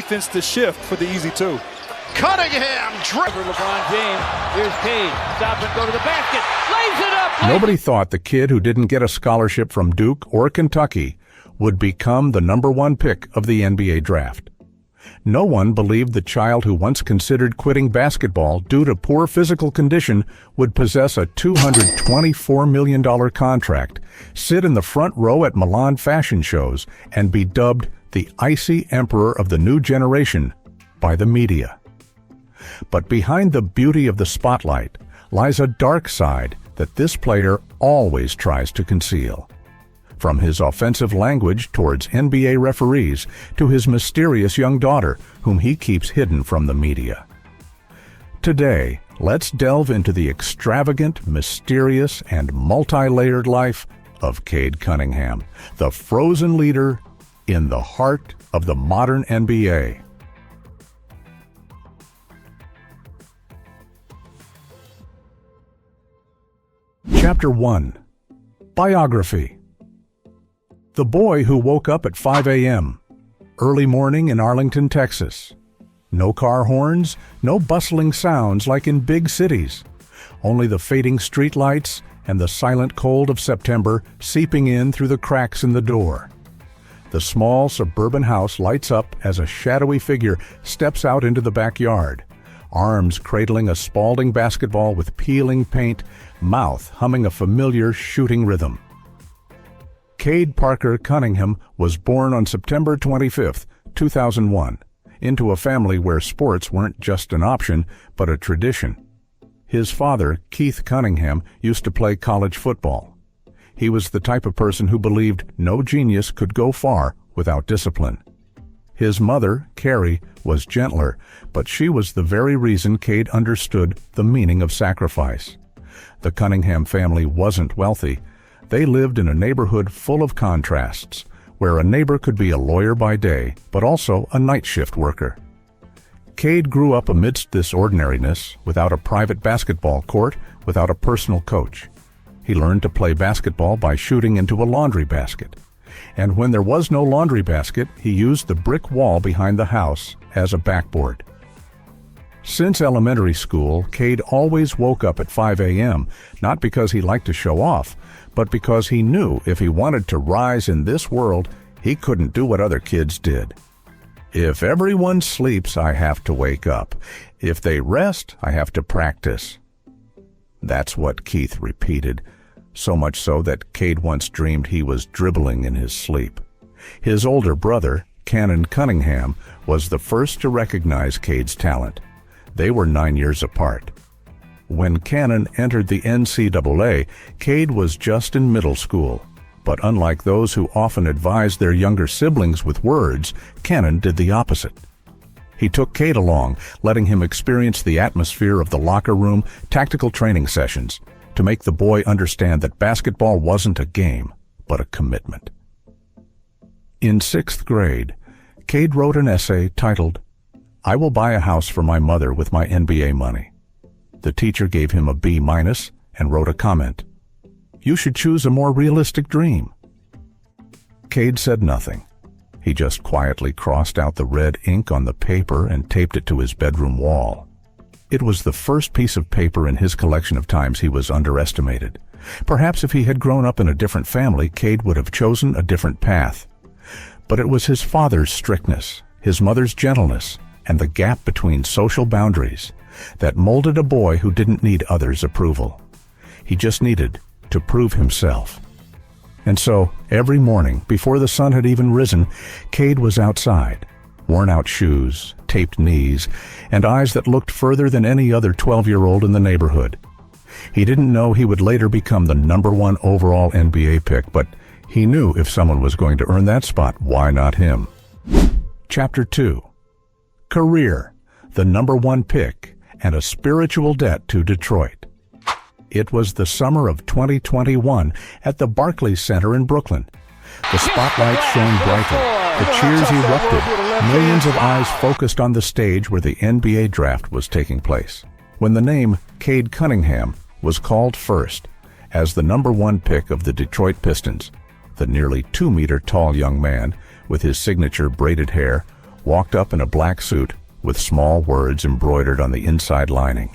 defense to shift for the easy two. Cunningham for LeBron James. Here's Cade. Stop and go to the basket. Lays it up. Nobody thought the kid who didn't get a scholarship from Duke or Kentucky would become the #1 pick of the NBA draft. No one believed the child who once considered quitting basketball due to poor physical condition would possess a $224 million contract, sit in the front row at Milan fashion shows, and be dubbed the icy emperor of the new generation by the media. But behind the beauty of the spotlight lies a dark side that this player always tries to conceal. From his offensive language towards NBA referees to his mysterious young daughter, whom he keeps hidden from the media. Today, let's delve into the extravagant, mysterious, and multi-layered life of Cade Cunningham, the frozen leader in the heart of the modern NBA. Chapter 1. Biography. The boy who woke up at 5 a.m. Early morning in Arlington, Texas. No car horns, no bustling sounds like in big cities. Only the fading streetlights and the silent cold of September seeping in through the cracks in the door. The small suburban house lights up as a shadowy figure steps out into the backyard, arms cradling a Spalding basketball with peeling paint, mouth humming a familiar shooting rhythm. Cade Parker Cunningham was born on September 25, 2001, into a family where sports weren't just an option, but a tradition. His father, Keith Cunningham, used to play college football. He was the type of person who believed no genius could go far without discipline. His mother, Carrie, was gentler, but she was the very reason Cade understood the meaning of sacrifice. The Cunningham family wasn't wealthy. They lived in a neighborhood full of contrasts, where a neighbor could be a lawyer by day, but also a night shift worker. Cade grew up amidst this ordinariness, without a private basketball court, without a personal coach. He learned to play basketball by shooting into a laundry basket. And when there was no laundry basket, he used the brick wall behind the house as a backboard. Since elementary school, Cade always woke up at 5 a.m., not because he liked to show off, but because he knew if he wanted to rise in this world, he couldn't do what other kids did. If everyone sleeps, I have to wake up. If they rest, I have to practice. That's what Keith repeated, so much so that Cade once dreamed he was dribbling in his sleep. His older brother, Cannon Cunningham, was the first to recognize Cade's talent. They were 9 years apart. When Cannon entered the NCAA, Cade was just in middle school. But unlike those who often advised their younger siblings with words, Cannon did the opposite. He took Cade along, letting him experience the atmosphere of the locker room, tactical training sessions, to make the boy understand that basketball wasn't a game, but a commitment. In 6th grade, Cade wrote an essay titled, "I will buy a house for my mother with my NBA money." The teacher gave him a B- and wrote a comment, "You should choose a more realistic dream." Cade said nothing. He just quietly crossed out the red ink on the paper and taped it to his bedroom wall. It was the first piece of paper in his collection of times he was underestimated. Perhaps if he had grown up in a different family, Cade would have chosen a different path. But it was his father's strictness, his mother's gentleness, and the gap between social boundaries that molded a boy who didn't need others' approval. He just needed to prove himself. And so, every morning, before the sun had even risen, Cade was outside, worn-out shoes, taped knees, and eyes that looked further than any other 12-year-old in the neighborhood. He didn't know he would later become the #1 overall NBA pick, but he knew if someone was going to earn that spot, why not him? Chapter 2. Career, the #1 pick, and a spiritual debt to Detroit. It was the summer of 2021 at the Barclays Center in Brooklyn. The spotlight shone brightly, the cheers erupted, millions of eyes focused on the stage where the NBA draft was taking place. When the name Cade Cunningham was called first as the #1 pick of the Detroit Pistons, the nearly 2-meter tall young man, with his signature braided hair, walked up in a black suit with small words embroidered on the inside lining.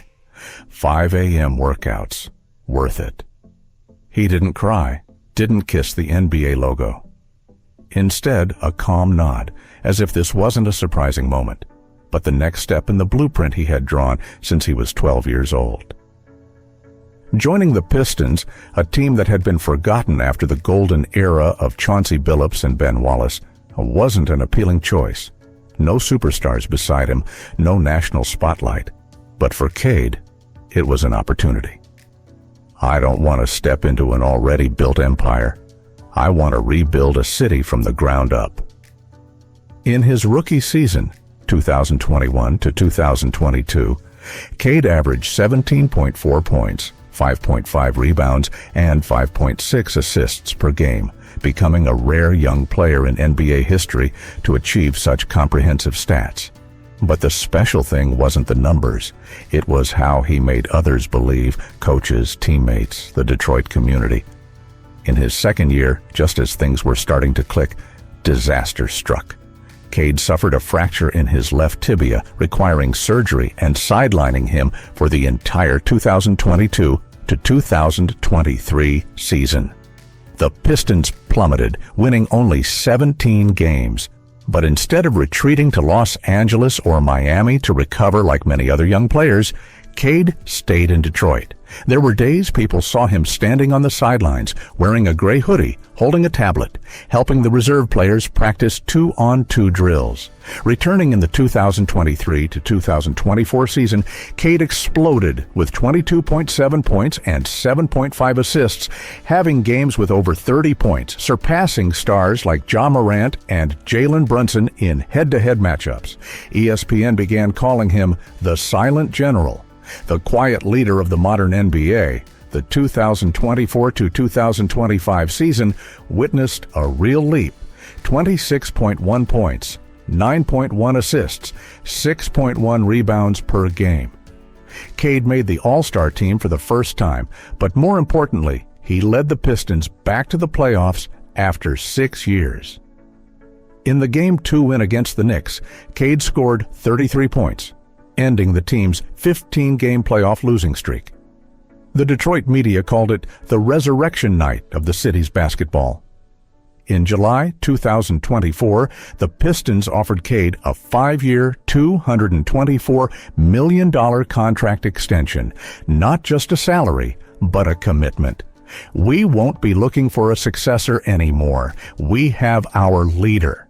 5 a.m. workouts. Worth it. He didn't cry, didn't kiss the NBA logo. Instead, a calm nod, as if this wasn't a surprising moment, but the next step in the blueprint he had drawn since he was 12 years old. Joining the Pistons, a team that had been forgotten after the golden era of Chauncey Billups and Ben Wallace, wasn't an appealing choice. No superstars beside him, no national spotlight. But for Cade, it was an opportunity. I don't want to step into an already built empire. I want to rebuild a city from the ground up. In his rookie season, 2021 to 2022, Cade averaged 17.4 points, 5.5 rebounds, and 5.6 assists per game, becoming a rare young player in NBA history to achieve such comprehensive stats. But the special thing wasn't the numbers. It was how he made others believe, coaches, teammates, the Detroit community. In his second year, just as things were starting to click, disaster struck. Cade suffered a fracture in his left tibia, requiring surgery and sidelining him for the entire 2022 to 2023 season. The Pistons plummeted, winning only 17 games. But instead of retreating to Los Angeles or Miami to recover like many other young players, Cade stayed in Detroit. There were days people saw him standing on the sidelines, wearing a gray hoodie, holding a tablet, helping the reserve players practice 2-on-2 drills. Returning in the 2023 to 2024 season, Cade exploded with 22.7 points and 7.5 assists, having games with over 30 points, surpassing stars like Ja Morant and Jalen Brunson in head-to-head matchups. ESPN began calling him the Silent General, the quiet leader of the modern NBA. The 2024 to 2025 season witnessed a real leap: 26.1 points, 9.1 assists, 6.1 rebounds per game. Cade made the All-Star team for the first time, but more importantly, he led the Pistons back to the playoffs after 6 years. In the Game 2 win against the Knicks, Cade scored 33 points, ending the team's 15-game playoff losing streak. The Detroit media called it the resurrection night of the city's basketball. In July 2024, the Pistons offered Cade a 5-year, $224 million contract extension, not just a salary, but a commitment. We won't be looking for a successor anymore. We have our leader.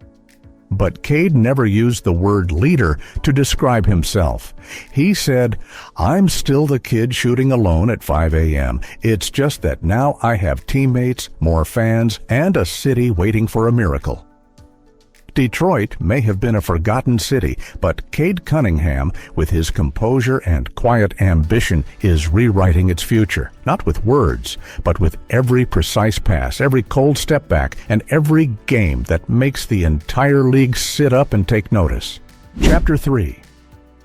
But Cade never used the word leader to describe himself. He said, "I'm still the kid shooting alone at 5 a.m. It's just that now I have teammates, more fans, and a city waiting for a miracle." Detroit may have been a forgotten city, but Cade Cunningham, with his composure and quiet ambition, is rewriting its future, not with words, but with every precise pass, every cold step back, and every game that makes the entire league sit up and take notice. Chapter 3.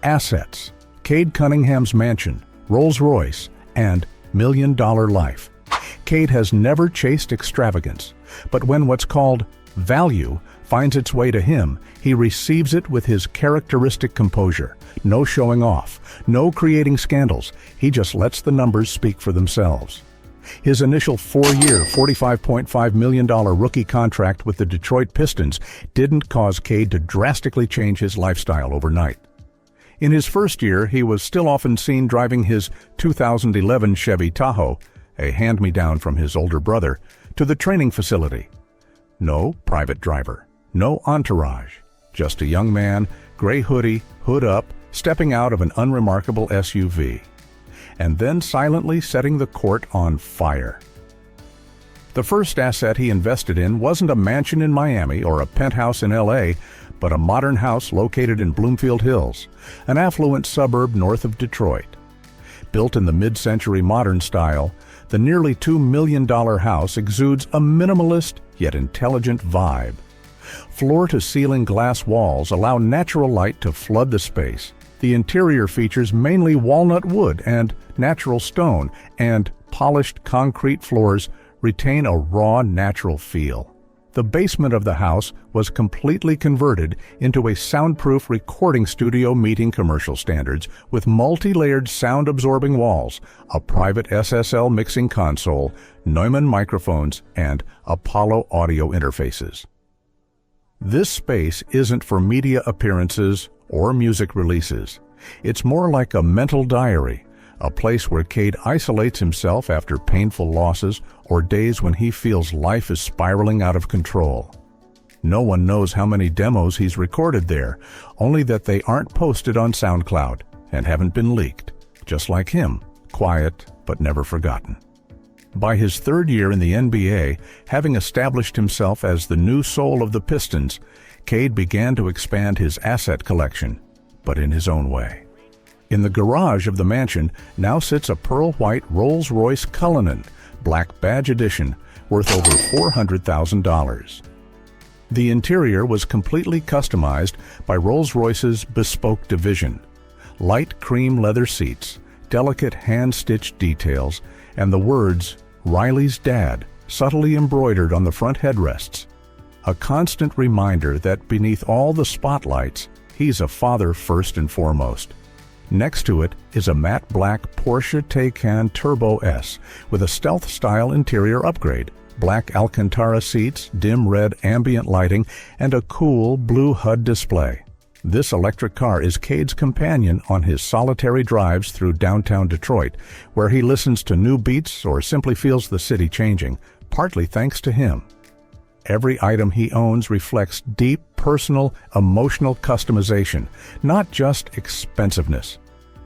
Assets. Cade Cunningham's mansion, Rolls-Royce, and million-dollar life. Cade has never chased extravagance, but when what's called value finds its way to him, he receives it with his characteristic composure. No showing off, no creating scandals. He just lets the numbers speak for themselves. His initial 4-year, $45.5 million rookie contract with the Detroit Pistons didn't cause Cade to drastically change his lifestyle overnight. In his first year, he was still often seen driving his 2011 Chevy Tahoe, a hand-me-down from his older brother, to the training facility. No private driver. No entourage, just a young man, gray hoodie, hood up, stepping out of an unremarkable SUV, and then silently setting the court on fire. The first asset he invested in wasn't a mansion in Miami or a penthouse in LA, but a modern house located in Bloomfield Hills, an affluent suburb north of Detroit. Built in the mid-century modern style, the nearly $2 million house exudes a minimalist yet intelligent vibe. Floor-to-ceiling glass walls allow natural light to flood the space. The interior features mainly walnut wood and natural stone, and polished concrete floors retain a raw, natural feel. The basement of the house was completely converted into a soundproof recording studio meeting commercial standards with multi-layered sound-absorbing walls, a private SSL mixing console, Neumann microphones, and Apollo audio interfaces. This space isn't for media appearances or music releases. It's more like a mental diary, a place where Cade isolates himself after painful losses or days when he feels life is spiraling out of control. No one knows how many demos he's recorded there, only that they aren't posted on SoundCloud and haven't been leaked, just like him, quiet but never forgotten. By his third year in the NBA, having established himself as the new soul of the Pistons, Cade began to expand his asset collection, but in his own way. In the garage of the mansion now sits a pearl-white Rolls-Royce Cullinan, Black Badge Edition, worth over $400,000. The interior was completely customized by Rolls-Royce's bespoke division. Light cream leather seats, delicate hand-stitched details, and the words, "Riley's Dad," subtly embroidered on the front headrests. A constant reminder that beneath all the spotlights, he's a father first and foremost. Next to it is a matte black Porsche Taycan Turbo S with a stealth-style interior upgrade, black Alcantara seats, dim red ambient lighting, and a cool blue HUD display. This electric car is Cade's companion on his solitary drives through downtown Detroit, where he listens to new beats or simply feels the city changing, partly thanks to him. Every item he owns reflects deep, personal, emotional customization, not just expensiveness.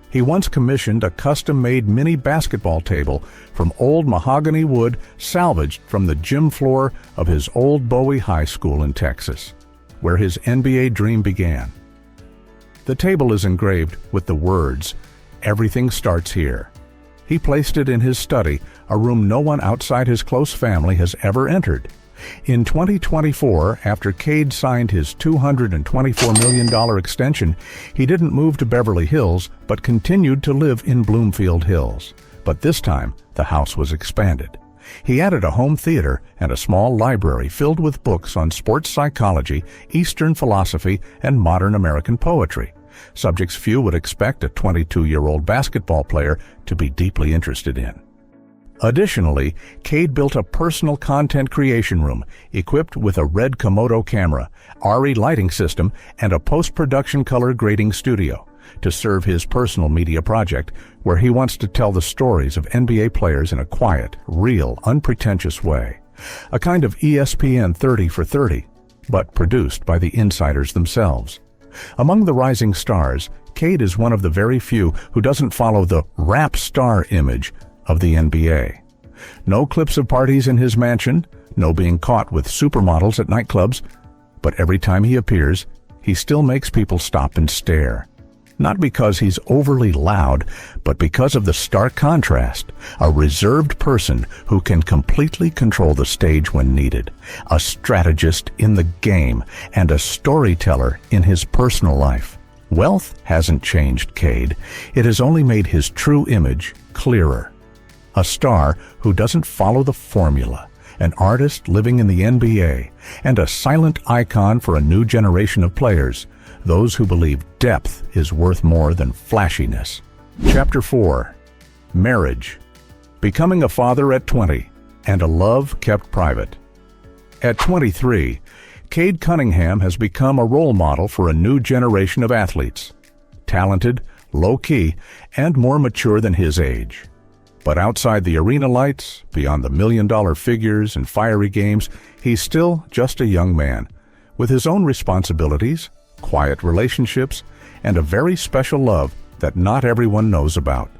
He once commissioned a custom-made mini basketball table from old mahogany wood salvaged from the gym floor of his old Bowie High School in Texas, where his NBA dream began. The table is engraved with the words, "Everything starts here." He placed it in his study, a room no one outside his close family has ever entered. In 2024, after Cade signed his $224 million extension, he didn't move to Beverly Hills, but continued to live in Bloomfield Hills. But this time, the house was expanded. He added a home theater and a small library filled with books on sports psychology, Eastern philosophy, and modern American poetry, subjects few would expect a 22-year-old basketball player to be deeply interested in. Additionally, Cade built a personal content creation room equipped with a red Komodo camera, RE lighting system, and a post-production color grading studio to serve his personal media project, where he wants to tell the stories of NBA players in a quiet, real, unpretentious way. A kind of ESPN 30 for 30, but produced by the insiders themselves. Among the rising stars, Cade is one of the very few who doesn't follow the rap star image of the NBA. No clips of parties in his mansion, no being caught with supermodels at nightclubs, but every time he appears, he still makes people stop and stare. Not because he's overly loud, but because of the stark contrast, a reserved person who can completely control the stage when needed, a strategist in the game, and a storyteller in his personal life. Wealth hasn't changed Cade, it has only made his true image clearer. A star who doesn't follow the formula, an artist living in the NBA, and a silent icon for a new generation of players, those who believe depth is worth more than flashiness. Chapter 4. Marriage. Becoming a father at 20, and a love kept private. At 23, Cade Cunningham has become a role model for a new generation of athletes. Talented, low-key, and more mature than his age. But outside the arena lights, beyond the million-dollar figures and fiery games, he's still just a young man, with his own responsibilities, quiet relationships, and a very special love that not everyone knows about.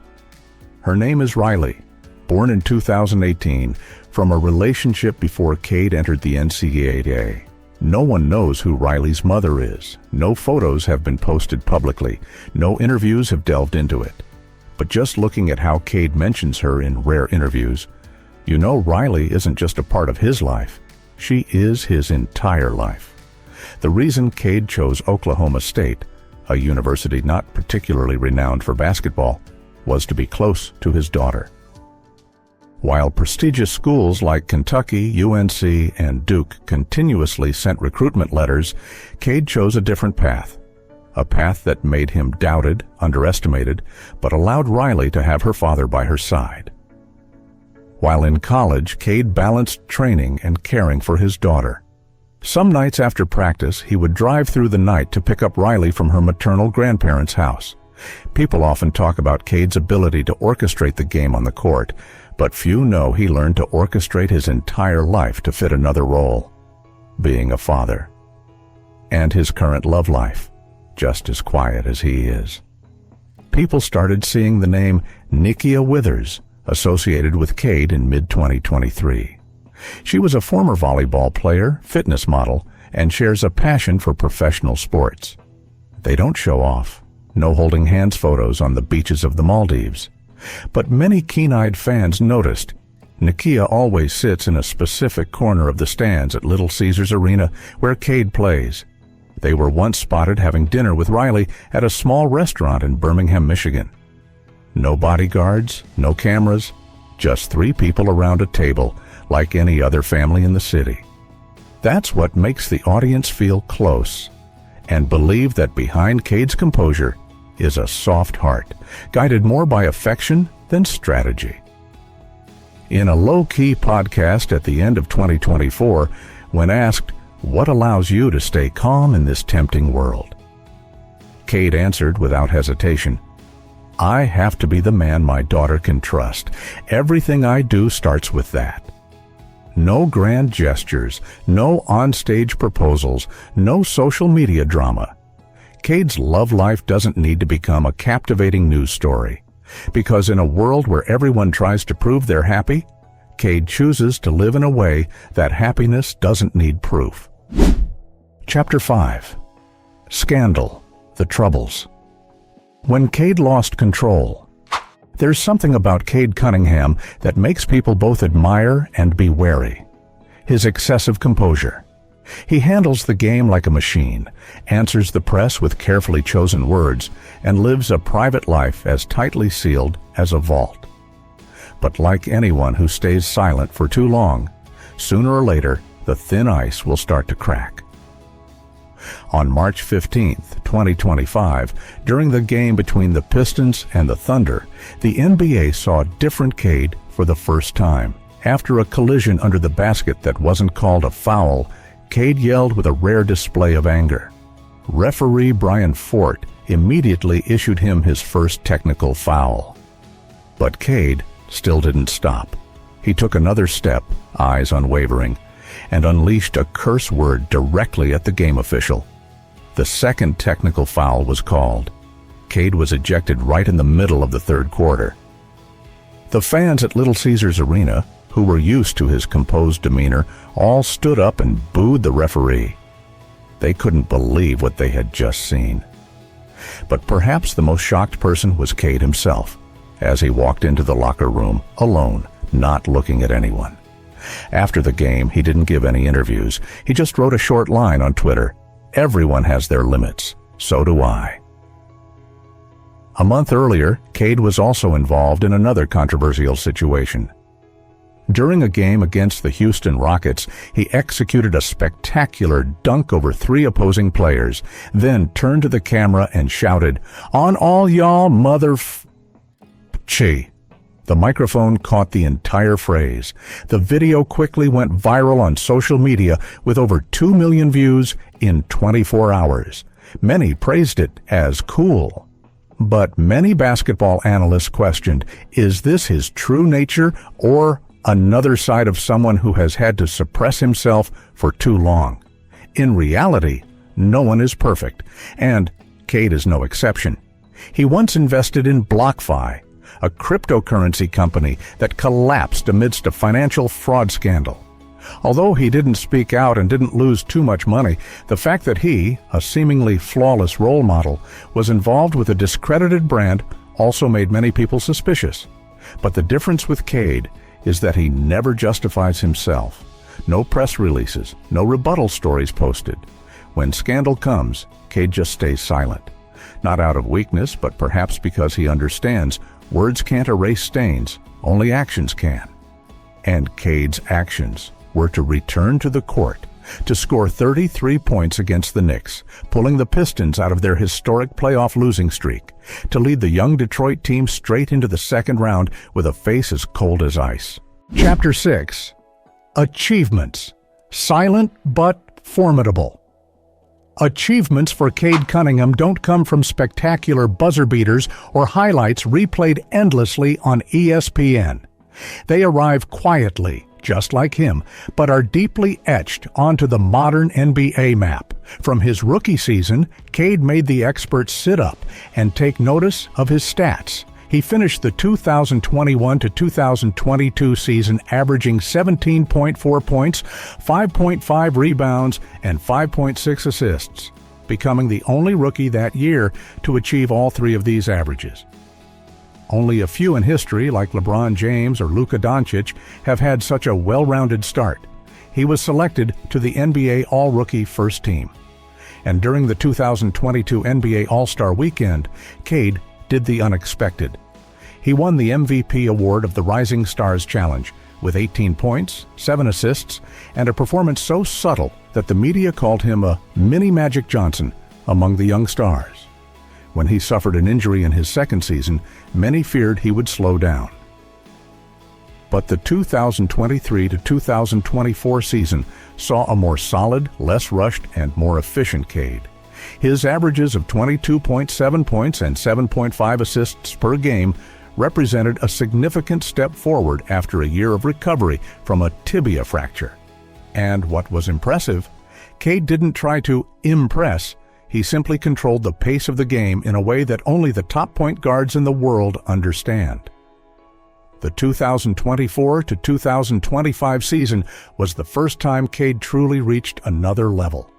Her name is Riley, born in 2018, from a relationship before Cade entered the NCAA. No one knows who Riley's mother is. No photos have been posted publicly. No interviews have delved into it. But just looking at how Cade mentions her in rare interviews, you know Riley isn't just a part of his life. She is his entire life. The reason Cade chose Oklahoma State, a university not particularly renowned for basketball, was to be close to his daughter. While prestigious schools like Kentucky, UNC, and Duke continuously sent recruitment letters, Cade chose a different path. A path that made him doubted, underestimated, but allowed Riley to have her father by her side. While in college, Cade balanced training and caring for his daughter. Some nights after practice, he would drive through the night to pick up Riley from her maternal grandparents' house. People often talk about Cade's ability to orchestrate the game on the court, but few know he learned to orchestrate his entire life to fit another role, being a father. And his current love life, just as quiet as he is. People started seeing the name Nikia Withers associated with Cade in mid-2023. She was a former volleyball player, fitness model, and shares a passion for professional sports. They don't show off. No holding hands photos on the beaches of the Maldives. But many keen-eyed fans noticed Nikia always sits in a specific corner of the stands at Little Caesars Arena where Cade plays. They were once spotted having dinner with Riley at a small restaurant in Birmingham, Michigan. No bodyguards, no cameras, just 3 people around a table like any other family in the city. That's what makes the audience feel close and believe that behind Cade's composure is a soft heart, guided more by affection than strategy. In a low-key podcast at the end of 2024, when asked, "What allows you to stay calm in this tempting world?" Cade answered without hesitation, "I have to be the man my daughter can trust. Everything I do starts with that." No grand gestures, no on-stage proposals, no social media drama. Cade's love life doesn't need to become a captivating news story, because in a world where everyone tries to prove they're happy, Cade chooses to live in a way that happiness doesn't need proof. Chapter 5. Scandal, the Troubles. When Cade lost control. There's something about Cade Cunningham that makes people both admire and be wary. His excessive composure. He handles the game like a machine, answers the press with carefully chosen words, and lives a private life as tightly sealed as a vault. But like anyone who stays silent for too long, sooner or later, the thin ice will start to crack. On March 15, 2025, during the game between the Pistons and the Thunder, the NBA saw different Cade for the first time. After a collision under the basket that wasn't called a foul, Cade yelled with a rare display of anger. Referee Brian Fort immediately issued him his first technical foul. But Cade still didn't stop. He took another step, eyes unwavering, and unleashed a curse word directly at the game official. The second technical foul was called. Cade was ejected right in the middle of the third quarter. The fans at Little Caesars Arena, who were used to his composed demeanor, all stood up and booed the referee. They couldn't believe what they had just seen. But perhaps the most shocked person was Cade himself, as he walked into the locker room, alone, not looking at anyone. After the game, he didn't give any interviews. He just wrote a short line on Twitter. "Everyone has their limits. So do I." A month earlier, Cade was also involved in another controversial situation. During a game against the Houston Rockets, he executed a spectacular dunk over 3 opposing players, then turned to the camera and shouted, "On all y'all Chi." The microphone caught the entire phrase. The video quickly went viral on social media with over 2 million views in 24 hours. Many praised it as cool. But many basketball analysts questioned, is this his true nature or another side of someone who has had to suppress himself for too long? In reality, no one is perfect, and Cade is no exception. He once invested in BlockFi, a cryptocurrency company that collapsed amidst a financial fraud scandal. Although he didn't speak out and didn't lose too much money, the fact that he, a seemingly flawless role model, was involved with a discredited brand also made many people suspicious. But the difference with Cade is that he never justifies himself. No press releases, no rebuttal stories posted. When scandal comes, Cade just stays silent. Not out of weakness, but perhaps because he understands words can't erase stains, only actions can. And Cade's actions were to return to the court to score 33 points against the Knicks, pulling the Pistons out of their historic playoff losing streak, to lead the young Detroit team straight into the second round with a face as cold as ice. Chapter 6. Achievements. Silent but formidable. Achievements for Cade Cunningham don't come from spectacular buzzer beaters or highlights replayed endlessly on ESPN. They arrive quietly, just like him, but are deeply etched onto the modern NBA map. From his rookie season, Cade made the experts sit up and take notice of his stats. He finished the 2021 to 2022 season averaging 17.4 points, 5.5 rebounds, and 5.6 assists, becoming the only rookie that year to achieve all three of these averages. Only a few in history, like LeBron James or Luka Doncic, have had such a well-rounded start. He was selected to the NBA All-Rookie First Team. And during the 2022 NBA All-Star Weekend, Cade did the unexpected. He won the MVP award of the Rising Stars Challenge with 18 points, 7 assists, and a performance so subtle that the media called him a mini Magic Johnson among the young stars. When he suffered an injury in his second season, many feared he would slow down. But the 2023 to 2024 season saw a more solid, less rushed, and more efficient Cade. His averages of 22.7 points and 7.5 assists per game represented a significant step forward after a year of recovery from a tibia fracture. And what was impressive, Cade didn't try to impress. He simply controlled the pace of the game in a way that only the top point guards in the world understand. The 2024 to 2025 season was the first time Cade truly reached another level.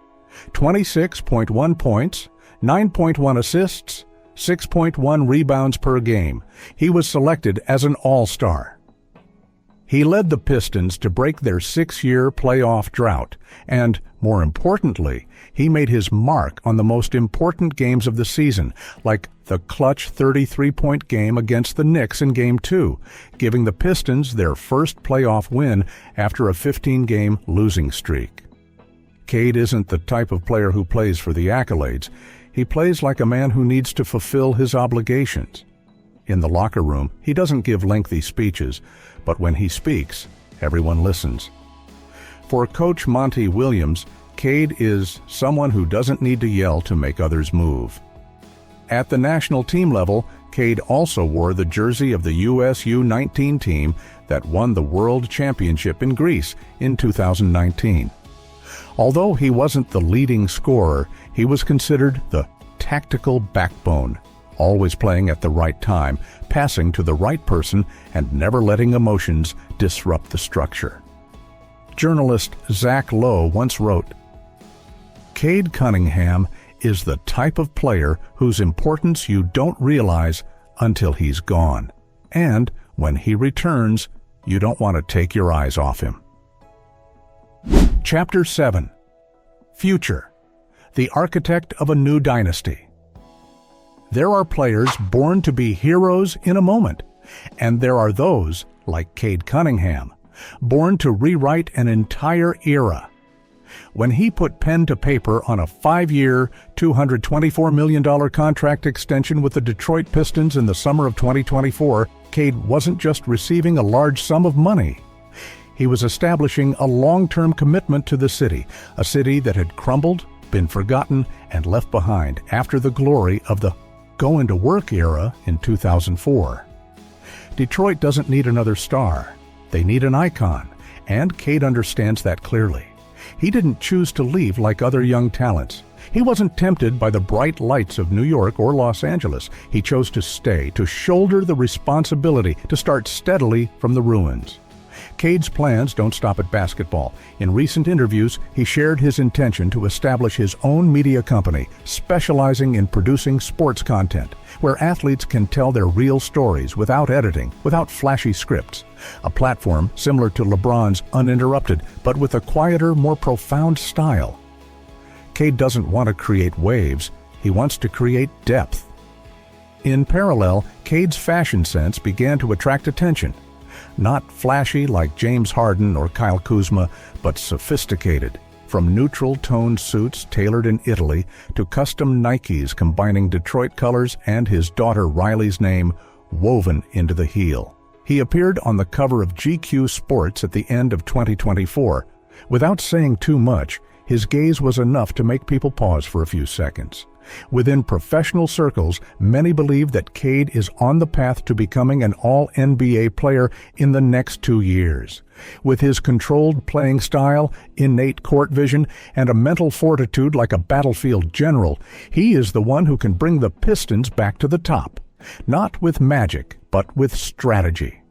26.1 points, 9.1 assists, 6.1 rebounds per game. He was selected as an All-Star. He led the Pistons to break their 6-year playoff drought, and, more importantly, he made his mark on the most important games of the season, like the clutch 33-point game against the Knicks in Game 2, giving the Pistons their first playoff win after a 15-game losing streak. Cade isn't the type of player who plays for the accolades. He plays like a man who needs to fulfill his obligations. In the locker room, he doesn't give lengthy speeches, but when he speaks, everyone listens. For Coach Monty Williams, Cade is someone who doesn't need to yell to make others move. At the national team level, Cade also wore the jersey of the US U19 team that won the World Championship in Greece in 2019. Although he wasn't the leading scorer, he was considered the tactical backbone, always playing at the right time, passing to the right person, and never letting emotions disrupt the structure. Journalist Zach Lowe once wrote, "Cade Cunningham is the type of player whose importance you don't realize until he's gone. And when he returns, you don't want to take your eyes off him." Chapter 7. Future. The architect of a new dynasty. There are players born to be heroes in a moment, and there are those, like Cade Cunningham, born to rewrite an entire era. When he put pen to paper on a 5-year, $224 million contract extension with the Detroit Pistons in the summer of 2024, Cade wasn't just receiving a large sum of money. He was establishing a long-term commitment to the city, a city that had crumbled, been forgotten, and left behind after the glory of the go-into-work era in 2004. Detroit doesn't need another star. They need an icon, and Cade understands that clearly. He didn't choose to leave like other young talents. He wasn't tempted by the bright lights of New York or Los Angeles. He chose to stay, to shoulder the responsibility, to start steadily from the ruins. Cade's plans don't stop at basketball. In recent interviews, he shared his intention to establish his own media company, specializing in producing sports content, where athletes can tell their real stories without editing, without flashy scripts. A platform similar to LeBron's Uninterrupted, but with a quieter, more profound style. Cade doesn't want to create waves. He wants to create depth. In parallel, Cade's fashion sense began to attract attention. not flashy like James Harden or Kyle Kuzma, but sophisticated. From neutral-toned suits tailored in Italy to custom Nikes combining Detroit colors and his daughter Riley's name woven into the heel. He appeared on the cover of GQ Sports at the end of 2024. Without saying too much, his gaze was enough to make people pause for a few seconds. Within professional circles, many believe that Cade is on the path to becoming an all-NBA player in the next 2 years. With his controlled playing style, innate court vision, and a mental fortitude like a battlefield general, he is the one who can bring the Pistons back to the top. Not with magic, but with strategy.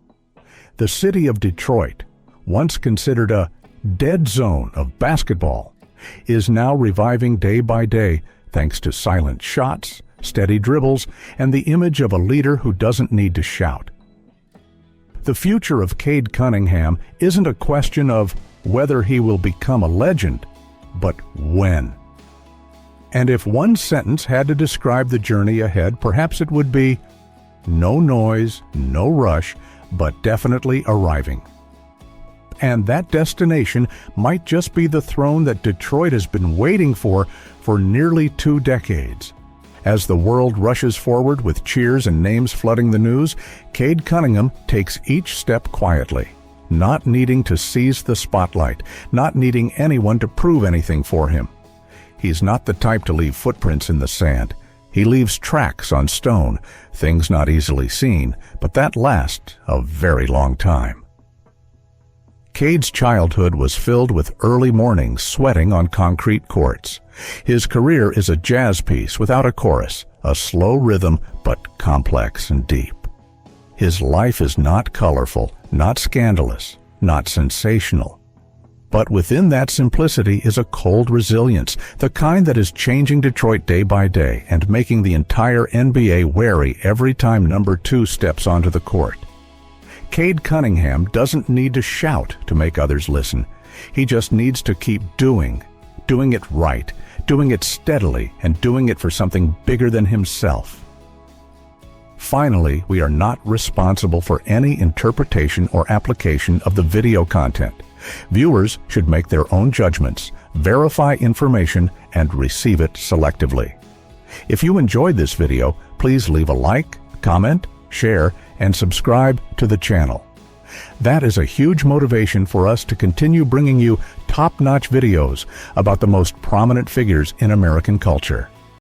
The city of Detroit, once considered a dead zone of basketball, is now reviving day by day thanks to silent shots, steady dribbles, and the image of a leader who doesn't need to shout. The future of Cade Cunningham isn't a question of whether he will become a legend, but when. And if one sentence had to describe the journey ahead, perhaps it would be, no noise, no rush, but definitely arriving. And that destination might just be the throne that Detroit has been waiting for nearly 2 decades. As the world rushes forward with cheers and names flooding the news, Cade Cunningham takes each step quietly, not needing to seize the spotlight, not needing anyone to prove anything for him. He's not the type to leave footprints in the sand. He leaves tracks on stone, things not easily seen, but that last a very long time. Cade's childhood was filled with early mornings sweating on concrete courts. His career is a jazz piece without a chorus, a slow rhythm but complex and deep. His life is not colorful, not scandalous, not sensational. But within that simplicity is a cold resilience, the kind that is changing Detroit day by day and making the entire NBA wary every time number 2 steps onto the court. Cade Cunningham doesn't need to shout to make others listen. He just needs to keep doing it right, doing it steadily, and doing it for something bigger than himself. Finally, we are not responsible for any interpretation or application of the video content. Viewers should make their own judgments, verify information, and receive it selectively. If you enjoyed this video, please leave a like, comment, share, and subscribe to the channel. That is a huge motivation for us to continue bringing you top-notch videos about the most prominent figures in American culture.